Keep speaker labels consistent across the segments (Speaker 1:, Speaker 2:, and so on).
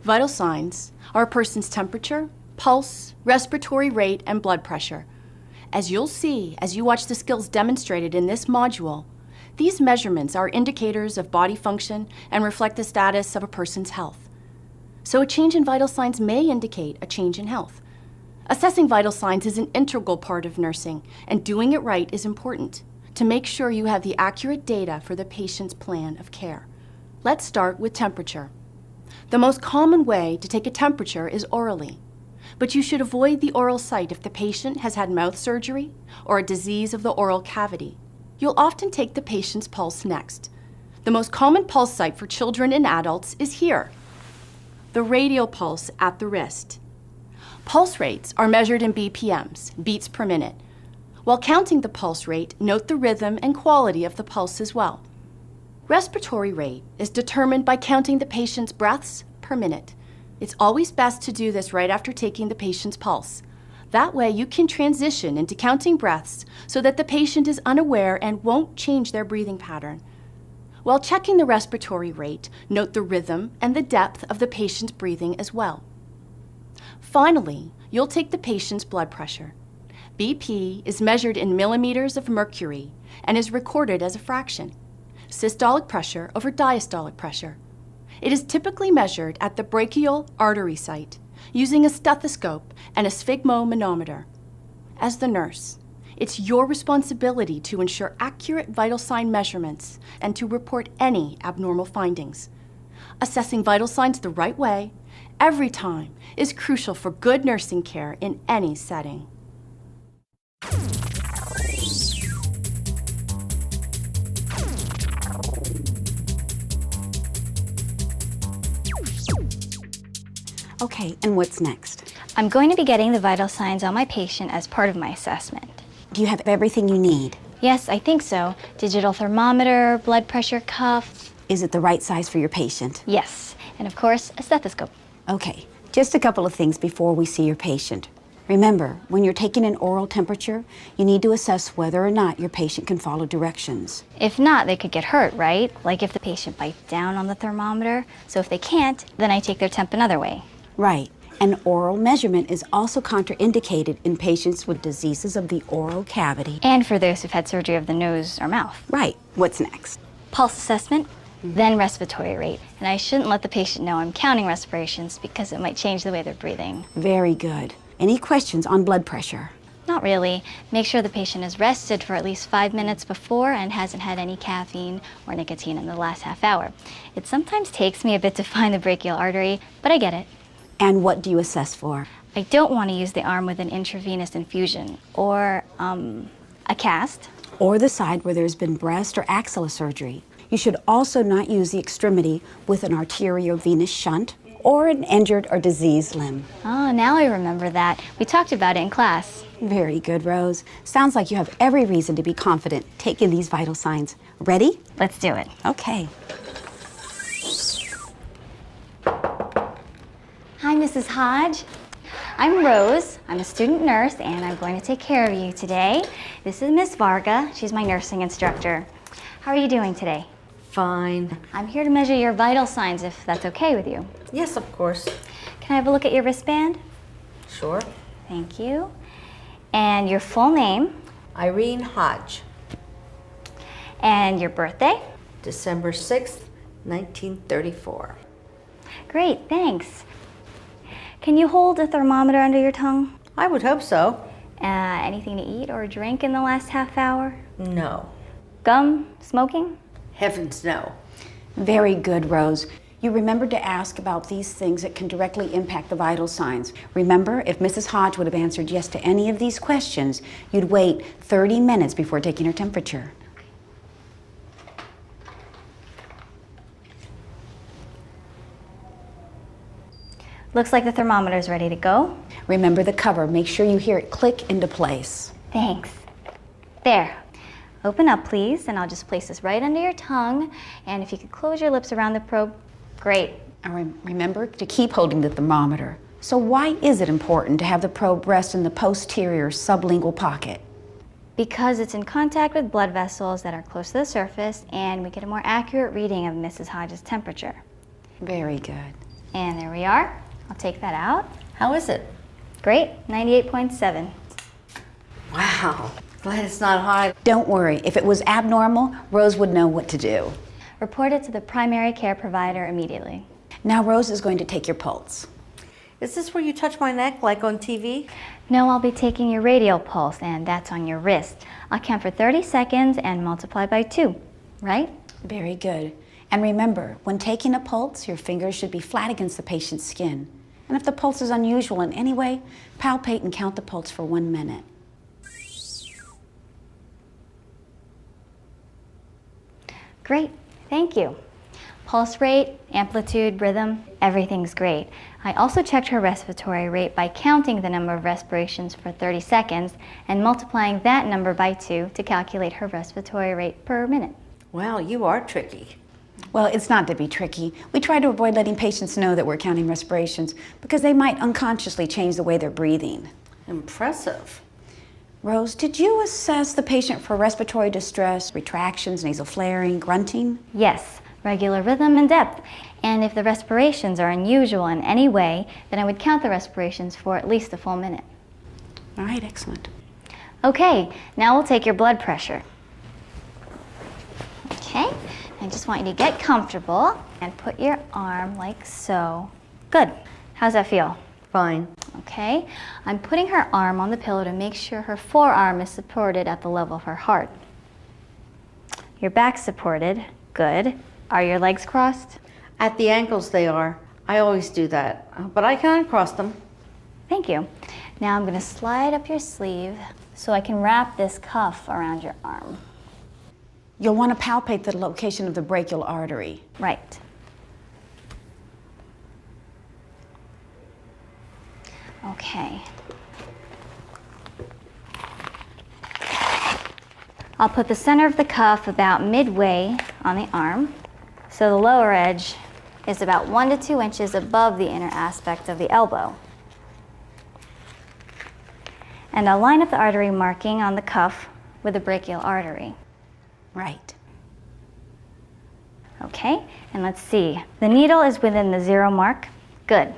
Speaker 1: Vital signs are a person's temperature, pulse, respiratory rate, and blood pressure. As you'll see as you watch the skills demonstrated in this module, these measurements are indicators of body function and reflect the status of a person's health. So a change in vital signs may indicate a change in health. Assessing vital signs is an integral part of nursing, and doing it right is important to make sure you have the accurate data for the patient's plan of care. Let's start with temperature. The most common way to take a temperature is orally, but you should avoid the oral site if the patient has had mouth surgery or a disease of the oral cavity. You'll often take the patient's pulse next. The most common pulse site for children and adults is here, the radial pulse at the wrist. Pulse rates are measured in BPMs, beats per minute. While counting the pulse rate, note the rhythm and quality of the pulse as well. Respiratory rate is determined by counting the patient's breaths per minute. It's always best to do this right after taking the patient's pulse. That way you can transition into counting breaths so that the patient is unaware and won't change their breathing pattern. While checking the respiratory rate, note the rhythm and the depth of the patient's breathing as well. Finally, you'll take the patient's blood pressure. BP is measured in millimeters of mercury and is recorded as a fraction. Systolic pressure over diastolic pressure. It is typically measured at the brachial artery site using a stethoscope and a sphygmomanometer. As the nurse, it's your responsibility to ensure accurate vital sign measurements and to report any abnormal findings. Assessing vital signs the right way, every time, is crucial for good nursing care in any setting.
Speaker 2: Okay, and what's next?
Speaker 3: I'm going to be getting the vital signs on my patient as part of my assessment.
Speaker 2: Do you have everything you need?
Speaker 3: Yes, I think so. Digital thermometer, blood pressure cuff.
Speaker 2: Is it the right size for your patient?
Speaker 3: Yes, and of course, a stethoscope.
Speaker 2: Okay, just a couple of things before we see your patient. Remember, when you're taking an oral temperature, you need to assess whether or not your patient can follow directions.
Speaker 3: If not, they could get hurt, right? Like if the patient bites down on the thermometer. So if they can't, then I take their temp another way.
Speaker 2: Right. An oral measurement is also contraindicated in patients with diseases of the oral cavity.
Speaker 3: And for those who've had surgery of the nose or mouth.
Speaker 2: Right. What's next?
Speaker 3: Pulse assessment, then respiratory rate. And I shouldn't let the patient know I'm counting respirations because it might change the way they're breathing.
Speaker 2: Very good. Any questions on blood pressure?
Speaker 3: Not really. Make sure the patient is rested for at least 5 minutes before and hasn't had any caffeine or nicotine in the last half hour. It sometimes takes me a bit to find the brachial artery, but I get it.
Speaker 2: And what do you assess for?
Speaker 3: I don't want to use the arm with an intravenous infusion or a cast.
Speaker 2: Or the side where there's been breast or axilla surgery. You should also not use the extremity with an arteriovenous shunt or an injured or diseased limb.
Speaker 3: Oh, now I remember that. We talked about it in class.
Speaker 2: Very good, Rose. Sounds like you have every reason to be confident taking these vital signs. Ready?
Speaker 3: Let's do it.
Speaker 2: Okay.
Speaker 3: Hi, Mrs. Hodge. I'm Rose. I'm a student nurse, and I'm going to take care of you today. This is Miss Varga. She's my nursing instructor. How are you doing today?
Speaker 4: Fine.
Speaker 3: I'm here to measure your vital signs, if that's okay with you.
Speaker 4: Yes, of course.
Speaker 3: Can I have a look at your wristband?
Speaker 4: Sure.
Speaker 3: Thank you. And your full name?
Speaker 4: Irene Hodge.
Speaker 3: And your birthday?
Speaker 4: December 6th, 1934.
Speaker 3: Great, thanks. Can you hold a thermometer under your tongue?
Speaker 4: I would hope so.
Speaker 3: Anything to eat or drink in the last half hour?
Speaker 4: No.
Speaker 3: Gum? Smoking?
Speaker 4: Heavens, no.
Speaker 2: Very good, Rose. You remembered to ask about these things that can directly impact the vital signs. Remember, if Mrs. Hodge would have answered yes to any of these questions, you'd wait 30 minutes before taking her temperature.
Speaker 3: Looks like the thermometer's ready to go.
Speaker 2: Remember the cover. Make sure you hear it click into place.
Speaker 3: Thanks. There. Open up, please, and I'll just place this right under your tongue. And if you could close your lips around the probe, great.
Speaker 2: And remember to keep holding the thermometer. So why is it important to have the probe rest in the posterior sublingual pocket?
Speaker 3: Because it's in contact with blood vessels that are close to the surface, and we get a more accurate reading of Mrs. Hodge's temperature.
Speaker 2: Very good.
Speaker 3: And there we are. I'll take that out.
Speaker 4: How is it?
Speaker 3: Great, 98.7.
Speaker 4: Wow. Glad it's not high.
Speaker 2: Don't worry, if it was abnormal, Rose would know what to do.
Speaker 3: Report it to the primary care provider immediately.
Speaker 2: Now Rose is going to take your pulse.
Speaker 4: Is this where you touch my neck like on TV?
Speaker 3: No, I'll be taking your radial pulse, and that's on your wrist. I'll count for 30 seconds and multiply by 2, right?
Speaker 2: Very good. And remember, when taking a pulse, your fingers should be flat against the patient's skin. And if the pulse is unusual in any way, palpate and count the pulse for 1 minute.
Speaker 3: Great, thank you. Pulse rate, amplitude, rhythm, everything's great. I also checked her respiratory rate by counting the number of respirations for 30 seconds and multiplying that number by 2 to calculate her respiratory rate per minute.
Speaker 4: Wow, you are tricky.
Speaker 2: Well, it's not to be tricky. We try to avoid letting patients know that we're counting respirations because they might unconsciously change the way they're breathing.
Speaker 4: Impressive.
Speaker 2: Rose, did you assess the patient for respiratory distress, retractions, nasal flaring, grunting?
Speaker 3: Yes, regular rhythm and depth. And if the respirations are unusual in any way, then I would count the respirations for at least a full minute.
Speaker 2: All right, excellent.
Speaker 3: Okay, now we'll take your blood pressure. Okay, I just want you to get comfortable and put your arm like so. Good. How's that feel?
Speaker 4: Fine.
Speaker 3: Okay, I'm putting her arm on the pillow to make sure her forearm is supported at the level of her heart. Your back's supported. Good. Are your legs crossed?
Speaker 4: At the ankles they are. I always do that, but I can uncross them.
Speaker 3: Thank you. Now I'm going to slide up your sleeve so I can wrap this cuff around your arm.
Speaker 2: You'll want to palpate the location of the brachial artery.
Speaker 3: Right. Okay. I'll put the center of the cuff about midway on the arm, so the lower edge is about 1 to 2 inches above the inner aspect of the elbow. And I'll line up the artery marking on the cuff with the brachial artery.
Speaker 2: Right.
Speaker 3: Okay, and let's see. The needle is within the 0 mark. Good.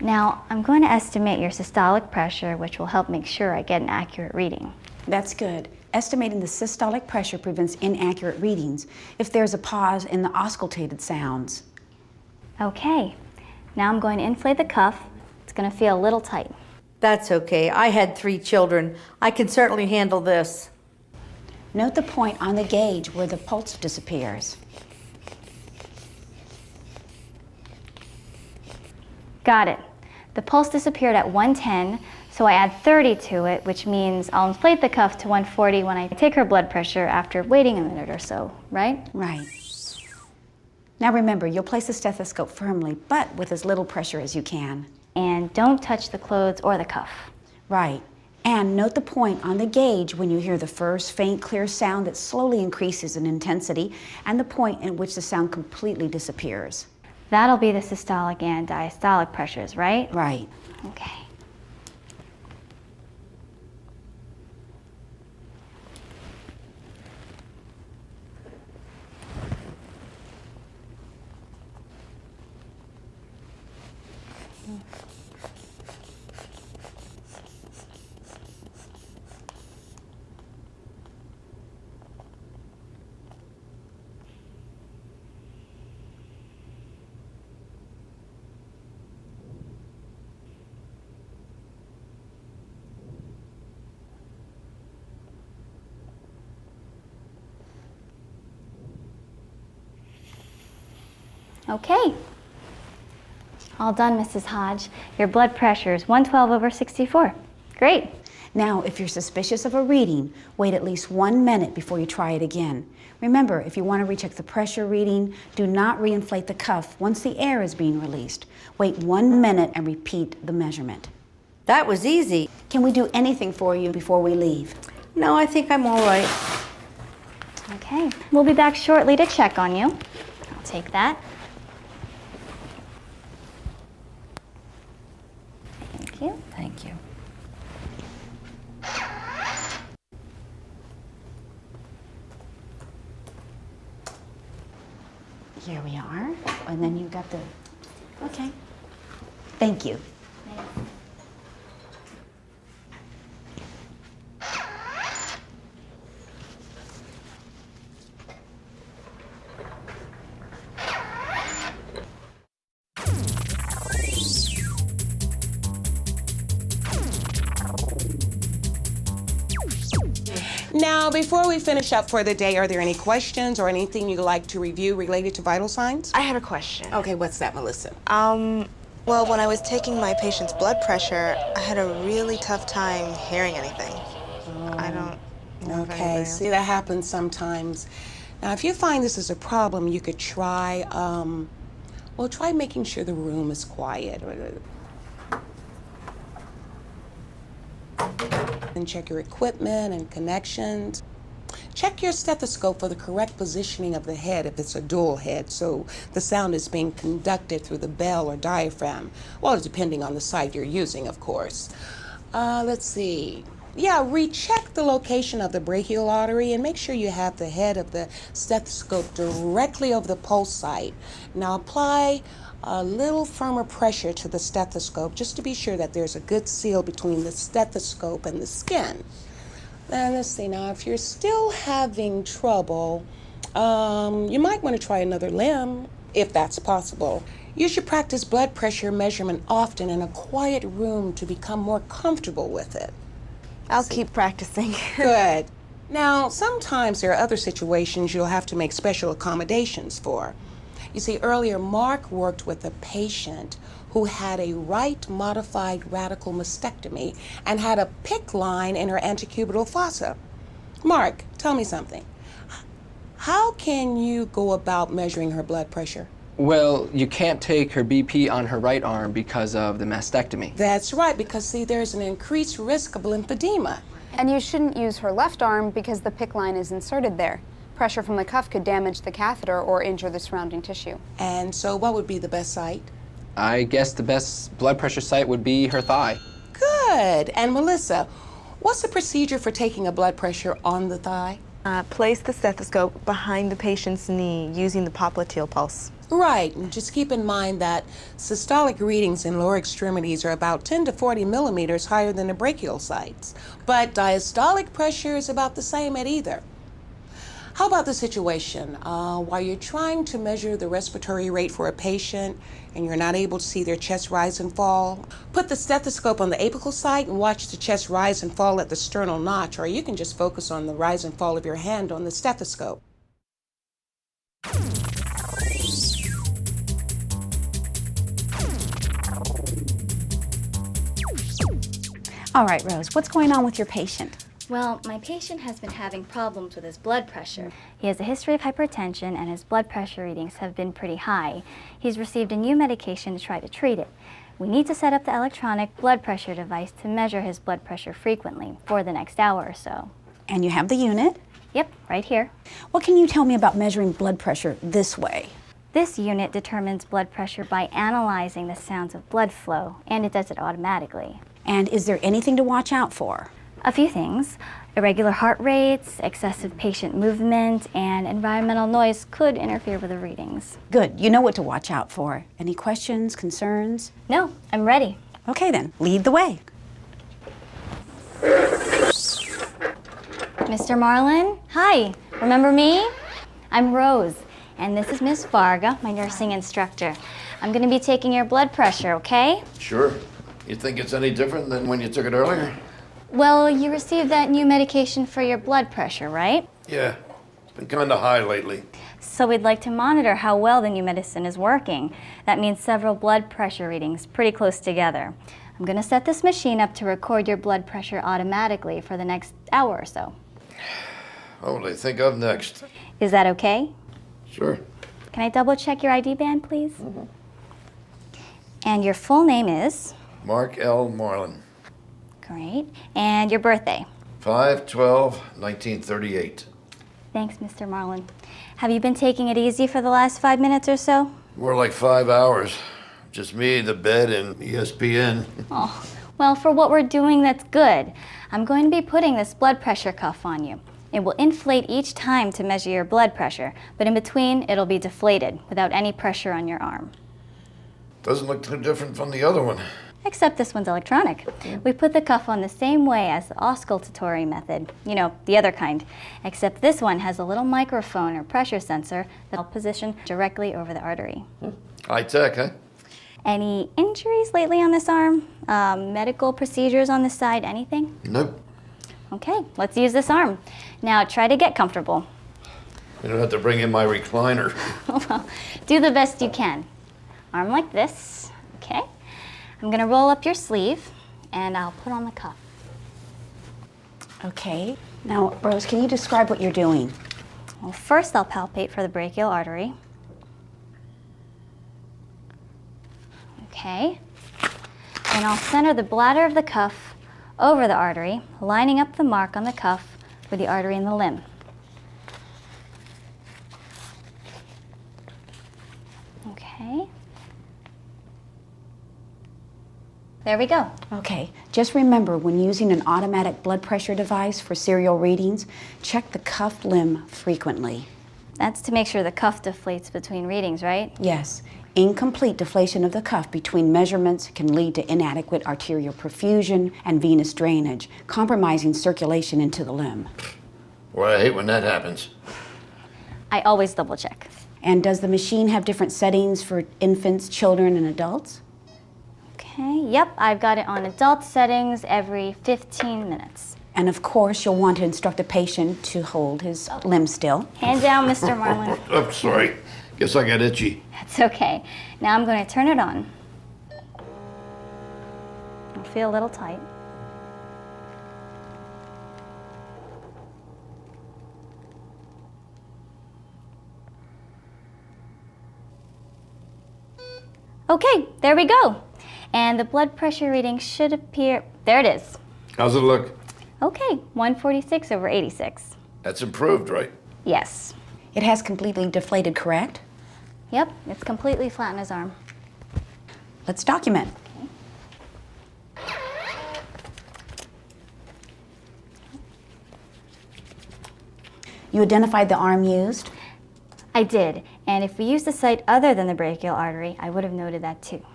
Speaker 3: Now, I'm going to estimate your systolic pressure, which will help make sure I get an accurate reading.
Speaker 2: That's good. Estimating the systolic pressure prevents inaccurate readings if there's a pause in the auscultated sounds.
Speaker 3: Okay, now I'm going to inflate the cuff. It's going to feel a little tight.
Speaker 4: That's okay. I had 3 children. I can certainly handle this.
Speaker 2: Note the point on the gauge where the pulse disappears.
Speaker 3: Got it. The pulse disappeared at 110, so I add 30 to it, which means I'll inflate the cuff to 140 when I take her blood pressure after waiting a minute or so, right?
Speaker 2: Right. Now remember, you'll place the stethoscope firmly, but with as little pressure as you can.
Speaker 3: And don't touch the clothes or the cuff.
Speaker 2: Right. And note the point on the gauge when you hear the first faint, clear sound that slowly increases in intensity, and the point in which the sound completely disappears.
Speaker 3: That'll be the systolic and diastolic pressures, right?
Speaker 2: Right.
Speaker 3: Okay. Okay. All done, Mrs. Hodge. Your blood pressure is 112/64. Great.
Speaker 2: Now, if you're suspicious of a reading, wait at least 1 minute before you try it again. Remember, if you want to recheck the pressure reading, do not reinflate the cuff once the air is being released. Wait 1 minute and repeat the measurement.
Speaker 4: That was easy.
Speaker 2: Can we do anything for you before we leave?
Speaker 4: No, I think I'm all right.
Speaker 3: Okay. We'll be back shortly to check on you. I'll take that. Thank you.
Speaker 4: Thank you.
Speaker 2: Here we are. And then you've got the, okay. Thank you.
Speaker 5: Now, before we finish up for the day, are there any questions or anything you'd like to review related to vital signs?
Speaker 6: I had a question.
Speaker 5: Okay, what's that, Melissa?
Speaker 6: Well, when I was taking my patient's blood pressure, I had a really tough time hearing anything. I don't know if
Speaker 5: Okay,
Speaker 6: anybody
Speaker 5: see, that happens sometimes. Now, if you find this is a problem, you could try, well, try making sure the room is quiet. And check your equipment and connections. Check your stethoscope for the correct positioning of the head if it's a dual head, so the sound is being conducted through the bell or diaphragm. Well, depending on the site you're using, of course. Let's see. Yeah, recheck the location of the brachial artery and make sure you have the head of the stethoscope directly over the pulse site. Now apply a little firmer pressure to the stethoscope just to be sure that there's a good seal between the stethoscope and the skin. And let's see, now if you're still having trouble, you might want to try another limb if that's possible. You should practice blood pressure measurement often in a quiet room to become more comfortable with it.
Speaker 6: I'll keep practicing.
Speaker 5: Good. Now, sometimes there are other situations you'll have to make special accommodations for. You see, earlier Mark worked with a patient who had a right modified radical mastectomy and had a PICC line in her antecubital fossa. Mark, tell me something. How can you go about measuring her blood pressure?
Speaker 7: Well, you can't take her BP on her right arm because of the mastectomy.
Speaker 5: That's right, because see, there's an increased risk of lymphedema.
Speaker 8: And you shouldn't use her left arm because the PICC line is inserted there. Pressure from the cuff could damage the catheter or injure the surrounding tissue.
Speaker 5: And so what would be the best site?
Speaker 7: I guess the best blood pressure site would be her thigh.
Speaker 5: Good. And Melissa, what's the procedure for taking a blood pressure on the thigh?
Speaker 6: Place the stethoscope behind the patient's knee using the popliteal pulse.
Speaker 5: Right, and just keep in mind that systolic readings in lower extremities are about 10 to 40 millimeters higher than the brachial sites, but diastolic pressure is about the same at either. How about the situation while you're trying to measure the respiratory rate for a patient and you're not able to see their chest rise and fall? Put the stethoscope on the apical site and watch the chest rise and fall at the sternal notch, or you can just focus on the rise and fall of your hand on the stethoscope.
Speaker 2: All right, Rose, what's going on with your patient?
Speaker 3: Well, my patient has been having problems with his blood pressure. He has a history of hypertension and his blood pressure readings have been pretty high. He's received a new medication to try to treat it. We need to set up the electronic blood pressure device to measure his blood pressure frequently for the next hour or so.
Speaker 2: And you have the unit?
Speaker 3: Yep, right here.
Speaker 2: What can you tell me about measuring blood pressure this way?
Speaker 3: This unit determines blood pressure by analyzing the sounds of blood flow, and it does it automatically.
Speaker 2: And is there anything to watch out for?
Speaker 3: A few things. Irregular heart rates, excessive patient movement, and environmental noise could interfere with the readings.
Speaker 2: Good, you know what to watch out for. Any questions, concerns?
Speaker 3: No, I'm ready.
Speaker 2: Okay then, lead the way.
Speaker 3: Mr. Marlin, hi, remember me? I'm Rose, and this is Miss Varga, my nursing instructor. I'm gonna be taking your blood pressure, okay?
Speaker 9: Sure. You think it's any different than when you took it earlier?
Speaker 3: Well, you received that new medication for your blood pressure, right?
Speaker 9: Yeah. It's been kind of high lately.
Speaker 3: So we'd like to monitor how well the new medicine is working. That means several blood pressure readings pretty close together. I'm gonna set this machine up to record your blood pressure automatically for the next hour or so.
Speaker 9: What will they think of next?
Speaker 3: Is that okay?
Speaker 9: Sure.
Speaker 3: Can I double check your ID band, please? And your full name is?
Speaker 9: Mark L. Marlin.
Speaker 3: Great. And your birthday?
Speaker 9: 5/12/1938.
Speaker 3: Thanks, Mr. Marlin. Have you been taking it easy for the last 5 minutes or so?
Speaker 9: More like 5 hours. Just me, the bed, and ESPN.
Speaker 3: Oh, well, for what we're doing, that's good. I'm going to be putting this blood pressure cuff on you. It will inflate each time to measure your blood pressure, but in between, it'll be deflated without any pressure on your arm.
Speaker 9: Doesn't look too different from the other one.
Speaker 3: Except this one's electronic. We put the cuff on the same way as the auscultatory method, you know, the other kind. Except this one has a little microphone or pressure sensor that'll position directly over the artery.
Speaker 9: High tech, huh?
Speaker 3: Any injuries lately on this arm? Medical procedures on this side, anything?
Speaker 9: Nope.
Speaker 3: Okay, let's use this arm. Now try to get comfortable.
Speaker 9: You don't have to bring in my recliner.
Speaker 3: Well, do the best you can. Arm like this, okay? I'm gonna roll up your sleeve and I'll put on the cuff.
Speaker 2: Okay. Now, Rose, can you describe what you're doing?
Speaker 3: Well, first I'll palpate for the brachial artery. Okay. And I'll center the bladder of the cuff over the artery, lining up the mark on the cuff with the artery in the limb. Okay. There we go.
Speaker 2: Okay, just remember when using an automatic blood pressure device for serial readings, check the cuffed limb frequently.
Speaker 3: That's to make sure the cuff deflates between readings, right?
Speaker 2: Yes, incomplete deflation of the cuff between measurements can lead to inadequate arterial perfusion and venous drainage, compromising circulation into the limb.
Speaker 9: Well, I hate when that happens.
Speaker 3: I always double check.
Speaker 2: And does the machine have different settings for infants, children, and adults?
Speaker 3: Okay, yep, I've got it on adult settings every 15 minutes.
Speaker 2: And of course, you'll want to instruct the patient to hold his limb still.
Speaker 3: Hand down, Mr. Marlin.
Speaker 9: I'm sorry. Guess I got itchy.
Speaker 3: That's okay. Now I'm going to turn it on. I'll feel a little tight. Okay, there we go. And the blood pressure reading should appear, there it is.
Speaker 9: How's it look?
Speaker 3: Okay, 146/86.
Speaker 9: That's improved, right?
Speaker 3: Yes.
Speaker 2: It has completely deflated, correct?
Speaker 3: Yep, it's completely flat in his arm.
Speaker 2: Let's document. You identified the arm used?
Speaker 3: I did, and if we used a site other than the brachial artery, I would have noted that too.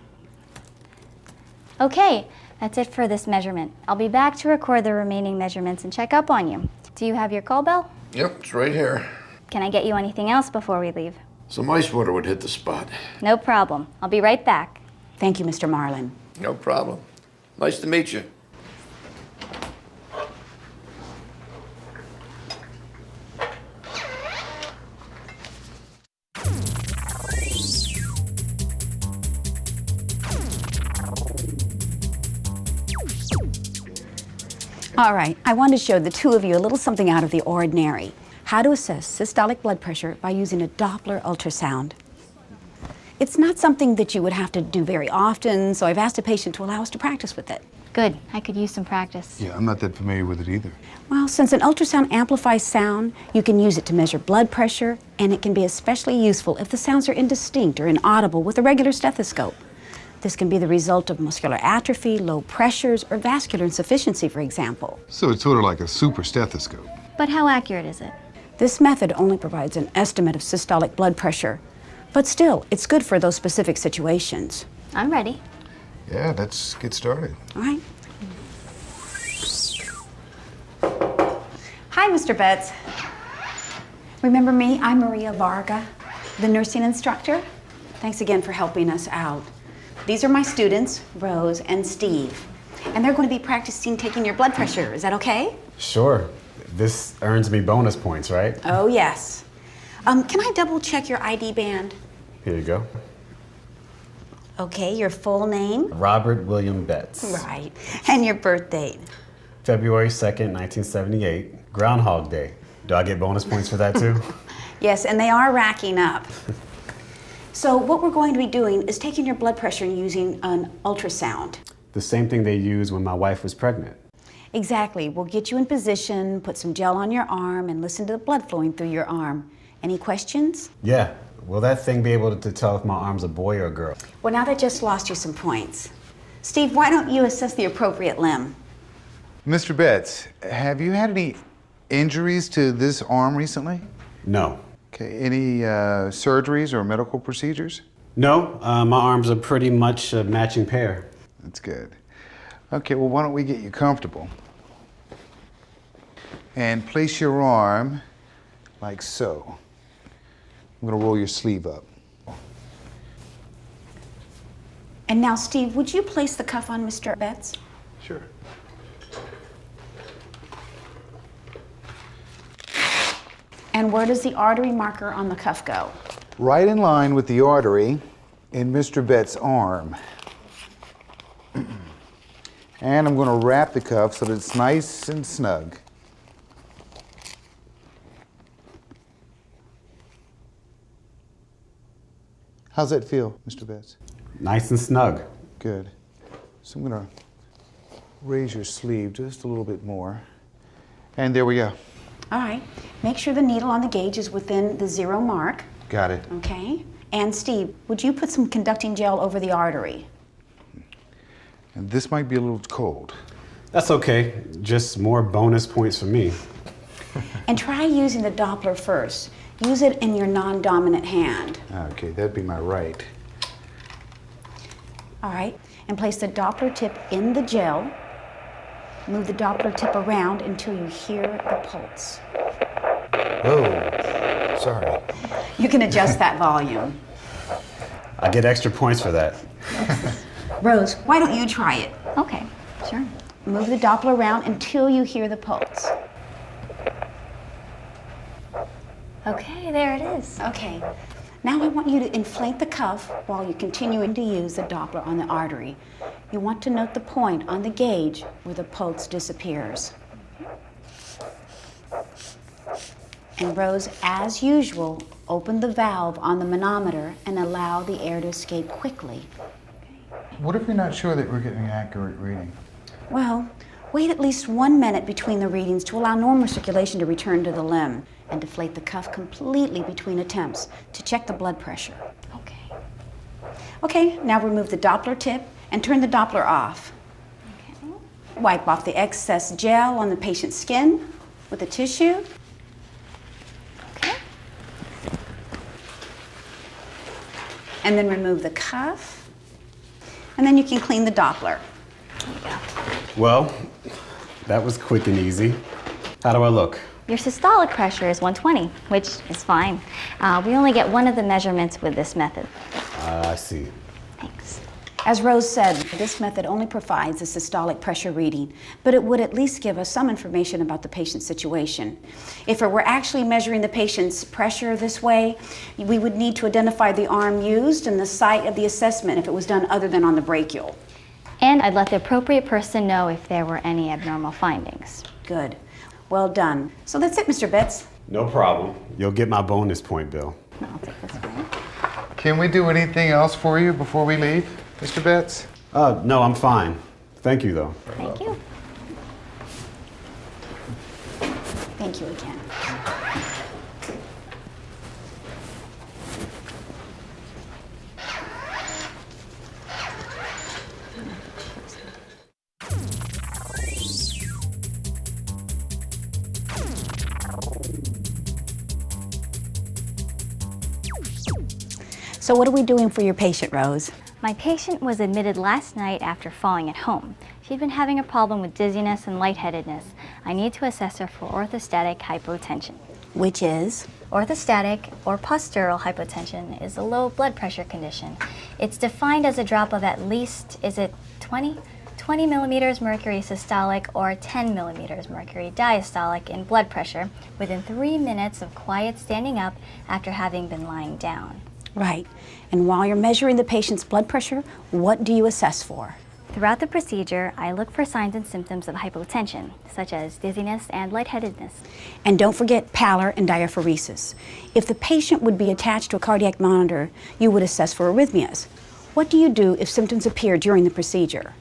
Speaker 3: Okay, that's it for this measurement. I'll be back to record the remaining measurements and check up on you. Do you have your call bell?
Speaker 9: Yep, it's right here.
Speaker 3: Can I get you anything else before we leave?
Speaker 9: Some ice water would hit the spot.
Speaker 3: No problem. I'll be right back.
Speaker 2: Thank you, Mr. Marlin.
Speaker 9: No problem. Nice to meet you.
Speaker 2: All right, I wanted to show the two of you a little something out of the ordinary. How to assess systolic blood pressure by using a Doppler ultrasound. It's not something that you would have to do very often, so I've asked a patient to allow us to practice with it.
Speaker 3: Good. I could use some practice.
Speaker 10: Yeah, I'm not that familiar with it either.
Speaker 2: Well, since an ultrasound amplifies sound, you can use it to measure blood pressure, and it can be especially useful if the sounds are indistinct or inaudible with a regular stethoscope. This can be the result of muscular atrophy, low pressures, or vascular insufficiency, for example.
Speaker 10: So it's sort of like a super stethoscope.
Speaker 3: But how accurate is it?
Speaker 2: This method only provides an estimate of systolic blood pressure, but still, it's good for those specific situations.
Speaker 3: I'm ready.
Speaker 10: Yeah, let's get started.
Speaker 2: All right. Hi, Mr. Betts. Remember me? I'm Maria Varga, the nursing instructor. Thanks again for helping us out. These are my students, Rose and Steve, and they're going to be practicing taking your blood pressure. Is that okay?
Speaker 11: Sure. This earns me bonus points, right?
Speaker 2: Oh, yes. Can I double check your ID band?
Speaker 11: Here you go.
Speaker 2: Okay, your full name?
Speaker 11: Robert William Betts.
Speaker 2: Right. And your birth date?
Speaker 11: February 2nd, 1978. Groundhog Day. Do I get bonus points for that too?
Speaker 2: Yes, and they are racking up. So what we're going to be doing is taking your blood pressure and using an ultrasound.
Speaker 11: The same thing they used when my wife was pregnant.
Speaker 2: Exactly. We'll get you in position, put some gel on your arm, and listen to the blood flowing through your arm. Any questions?
Speaker 11: Yeah. Will that thing be able to tell if my arm's a boy or a girl?
Speaker 2: Well, now that just lost you some points. Steve, why don't you assess the appropriate limb?
Speaker 10: Mr. Betts, have you had any injuries to this arm recently?
Speaker 11: No.
Speaker 10: Okay, any surgeries or medical procedures?
Speaker 11: No, my arms are pretty much a matching pair.
Speaker 10: That's good. Okay, well, why don't we get you comfortable? And place your arm like so. I'm gonna roll your sleeve up.
Speaker 2: And now, Steve, would you place the cuff on Mr. Betts?
Speaker 10: Sure.
Speaker 2: And where does the artery marker on the cuff go?
Speaker 10: Right in line with the artery in Mr. Betts' arm. And I'm going to wrap the cuff so that it's nice and snug. How's that feel, Mr. Betts?
Speaker 11: Nice and snug.
Speaker 10: Good. So I'm going to raise your sleeve just a little bit more. And there we go.
Speaker 2: All right. Make sure the needle on the gauge is within the 0 mark.
Speaker 10: Got it.
Speaker 2: Okay. And Steve, would you put some conducting gel over the artery?
Speaker 10: And this might be a little cold.
Speaker 11: That's okay. Just more bonus points for me.
Speaker 2: And try using the Doppler first. Use it in your non-dominant hand.
Speaker 10: Okay, that'd be my right.
Speaker 2: All right. And place the Doppler tip in the gel. Move the Doppler tip around until you hear the pulse.
Speaker 10: Oh, sorry.
Speaker 2: You can adjust that volume.
Speaker 11: I get extra points for that.
Speaker 2: Rose, why don't you try it?
Speaker 3: Okay, sure.
Speaker 2: Move the Doppler around until you hear the pulse.
Speaker 3: Okay, there it is.
Speaker 2: Okay. Now I want you to inflate the cuff while you're continuing to use the Doppler on the artery. You want to note the point on the gauge where the pulse disappears. And Rose, as usual, open the valve on the manometer and allow the air to escape quickly.
Speaker 10: What if you're not sure that we're getting an accurate reading?
Speaker 2: Well, wait at least 1 minute between the readings to allow normal circulation to return to the limb, and deflate the cuff completely between attempts to check the blood pressure.
Speaker 3: Okay.
Speaker 2: Okay, now remove the Doppler tip and turn the Doppler off.
Speaker 3: Okay.
Speaker 2: Wipe off the excess gel on the patient's skin with a tissue.
Speaker 3: Okay.
Speaker 2: And then remove the cuff. And then you can clean the Doppler.
Speaker 3: There you go.
Speaker 11: Well, that was quick and easy. How do I look?
Speaker 3: Your systolic pressure is 120, which is fine. We only get one of the measurements with this method.
Speaker 11: I see.
Speaker 3: Thanks.
Speaker 2: As Rose said, this method only provides a systolic pressure reading, but it would at least give us some information about the patient's situation. If it were actually measuring the patient's pressure this way, we would need to identify the arm used and the site of the assessment if it was done other than on the brachial.
Speaker 3: And I'd let the appropriate person know if there were any abnormal findings.
Speaker 2: Good. Well done. So that's it, Mr. Betts.
Speaker 11: No problem. You'll get my bonus point, Bill.
Speaker 3: I'll take this one.
Speaker 10: Can we do anything else for you before we leave, Mr. Betts?
Speaker 11: No, I'm fine. Thank you, though.
Speaker 3: Thank you.
Speaker 2: Thank you again. So what are we doing for your patient, Rose?
Speaker 3: My patient was admitted last night after falling at home. She'd been having a problem with dizziness and lightheadedness. I need to assess her for orthostatic hypotension.
Speaker 2: Which is?
Speaker 3: Orthostatic or postural hypotension is a low blood pressure condition. It's defined as a drop of at least, is it 20 millimeters mercury systolic or 10 millimeters mercury diastolic in blood pressure within 3 minutes of quiet standing up after having been lying down.
Speaker 2: Right. And while you're measuring the patient's blood pressure, what do you assess for?
Speaker 3: Throughout the procedure, I look for signs and symptoms of hypotension, such as dizziness and lightheadedness.
Speaker 2: And don't forget pallor and diaphoresis. If the patient would be attached to a cardiac monitor, you would assess for arrhythmias. What do you do if symptoms appear during the procedure?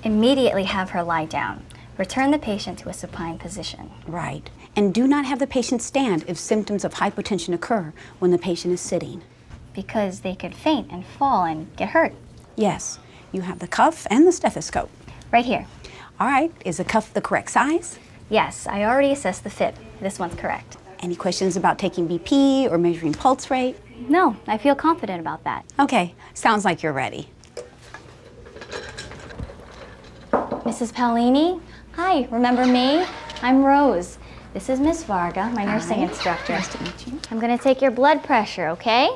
Speaker 3: Immediately have her lie down. Return the patient to a supine position.
Speaker 2: Right. And do not have the patient stand if symptoms of hypotension occur when the patient is sitting.
Speaker 3: Because they could faint and fall and get hurt.
Speaker 2: Yes. You have the cuff and the stethoscope.
Speaker 3: Right here.
Speaker 2: All right. Is the cuff the correct size?
Speaker 3: Yes, I already assessed the fit. This one's correct.
Speaker 2: Any questions about taking BP or measuring pulse rate?
Speaker 3: No, I feel confident about that.
Speaker 2: Okay, sounds like you're ready.
Speaker 3: Mrs. Paolini? Hi, remember me? I'm Rose. This is Miss Varga, my nursing instructor.
Speaker 2: Nice to meet you.
Speaker 3: I'm gonna take your blood pressure, okay?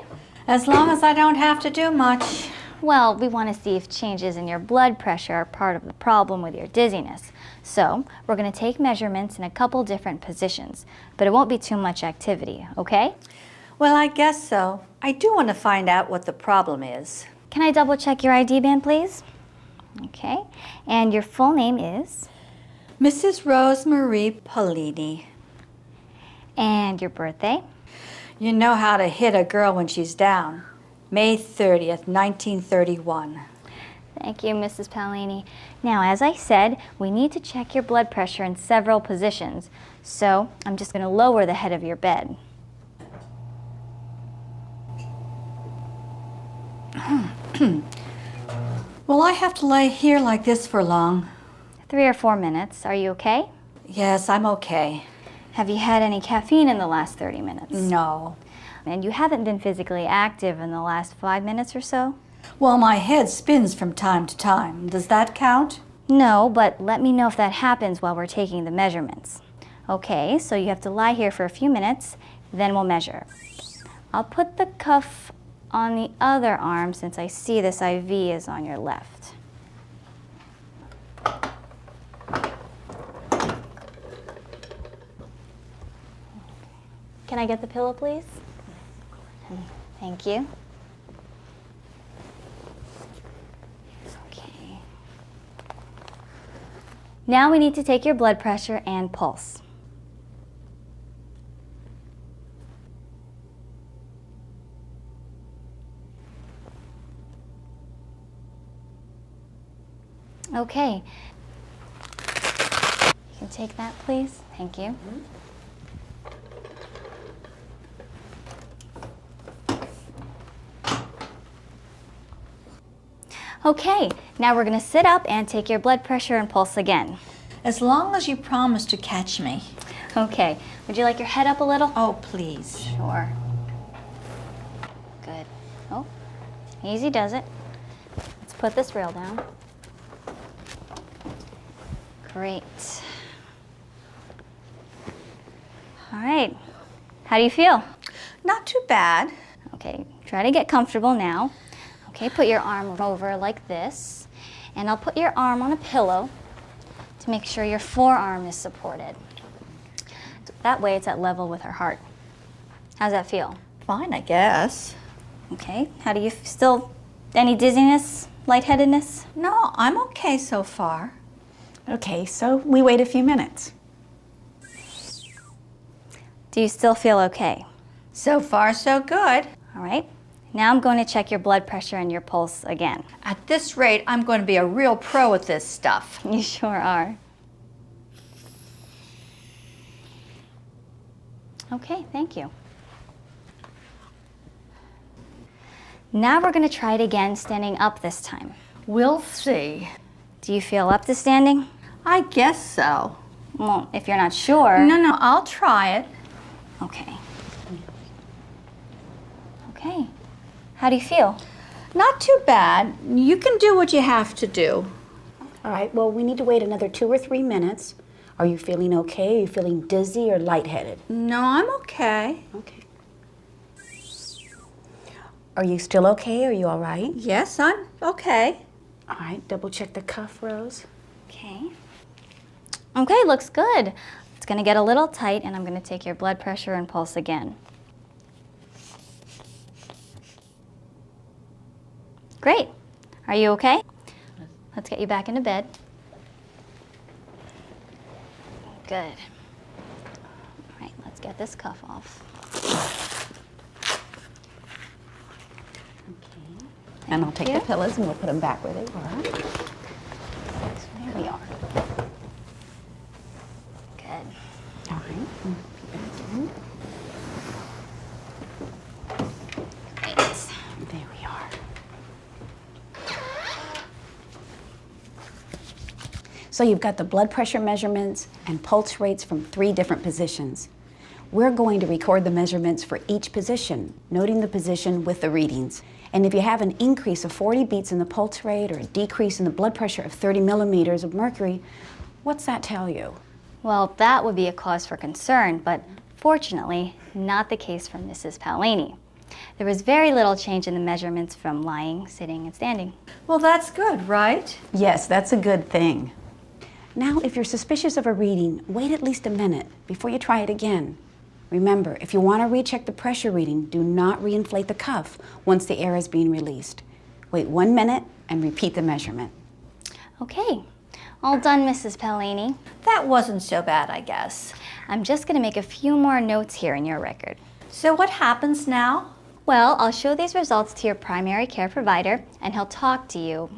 Speaker 4: As long as I don't have to do much.
Speaker 3: Well, we want to see if changes in your blood pressure are part of the problem with your dizziness. So, we're going to take measurements in a couple different positions, but it won't be too much activity, okay?
Speaker 4: Well, I guess so. I do want to find out what the problem is.
Speaker 3: Can I double check your ID band, please? Okay. And your full name is?
Speaker 4: Mrs. Rose Marie Paolini.
Speaker 3: And your birthday?
Speaker 4: You know how to hit a girl when she's down. May 30th, 1931.
Speaker 3: Thank you, Mrs. Paolini. Now, as I said, we need to check your blood pressure in several positions. So, I'm just going to lower the head of your bed.
Speaker 4: Will I have to lay here like this for long?
Speaker 3: 3 or 4 minutes. Are you okay?
Speaker 4: Yes, I'm okay.
Speaker 3: Have you had any caffeine in the last 30 minutes?
Speaker 4: No.
Speaker 3: And you haven't been physically active in the last 5 minutes or so?
Speaker 4: Well, my head spins from time to time. Does that count?
Speaker 3: No, but let me know if that happens while we're taking the measurements. Okay, so you have to lie here for a few minutes, then we'll measure. I'll put the cuff on the other arm since I see this IV is on your left. Can I get the pillow, please? Thank you. Okay. Now we need to take your blood pressure and pulse. Okay. You can take that, please. Thank you. Okay, now we're going to sit up and take your blood pressure and pulse again.
Speaker 4: As long as you promise to catch me.
Speaker 3: Okay, would you like your head up a little?
Speaker 4: Oh, please.
Speaker 3: Sure. Good. Oh, easy does it. Let's put this rail down. Great. All right, how do you feel?
Speaker 4: Not too bad.
Speaker 3: Okay, try to get comfortable now. Okay, put your arm over like this, and I'll put your arm on a pillow to make sure your forearm is supported. That way it's at level with her heart. How's that feel?
Speaker 4: Fine, I guess.
Speaker 3: Okay, how do you still, any dizziness, lightheadedness?
Speaker 4: No, I'm okay so far.
Speaker 2: Okay, so we wait a few minutes.
Speaker 3: Do you still feel okay?
Speaker 4: So far, so good.
Speaker 3: All right. Now I'm going to check your blood pressure and your pulse again.
Speaker 4: At this rate, I'm going to be a real pro at this stuff.
Speaker 3: You sure are. Okay, thank you. Now we're going to try it again, standing up this time.
Speaker 4: We'll see.
Speaker 3: Do you feel up to standing?
Speaker 4: I guess so.
Speaker 3: Well, if you're not sure.
Speaker 4: No, I'll try it.
Speaker 3: Okay. Okay. How do you feel?
Speaker 4: Not too bad. You can do what you have to do.
Speaker 2: All right, well, we need to wait another 2 or 3 minutes. Are you feeling okay? Are you feeling dizzy or lightheaded?
Speaker 4: No, I'm okay.
Speaker 2: Okay. Are you still okay? Are you all right?
Speaker 4: Yes, I'm okay.
Speaker 2: All right, double check the cuff, Rose.
Speaker 3: Okay. Okay, looks good. It's going to get a little tight, and I'm going to take your blood pressure and pulse again. Great. Are you okay? Let's get you back into bed. Good. All right, let's get this cuff off.
Speaker 2: Okay. And I'll take the pillows and we'll put them back where they were. There we are.
Speaker 3: Good.
Speaker 2: All right.
Speaker 3: Great.
Speaker 2: There we are. So you've got the blood pressure measurements and pulse rates from 3 different positions. we're going to record the measurements for each position, noting the position with the readings. And if you have an increase of 40 beats in the pulse rate or a decrease in the blood pressure of 30 millimeters of mercury, what's that tell you?
Speaker 3: Well, that would be a cause for concern, but fortunately, not the case for Mrs. Paolini. There was very little change in the measurements from lying, sitting, and standing.
Speaker 4: Well, that's good, right?
Speaker 2: Yes, that's a good thing. Now, if you're suspicious of a reading, wait at least a minute before you try it again. Remember, if you want to recheck the pressure reading, do not reinflate the cuff once the air is being released. Wait 1 minute and repeat the measurement.
Speaker 3: Okay, all done, Mrs. Paolini.
Speaker 4: That wasn't so bad, I guess.
Speaker 3: I'm just going to make a few more notes here in your record.
Speaker 4: So what happens now?
Speaker 3: Well, I'll show these results to your primary care provider, and he'll talk to you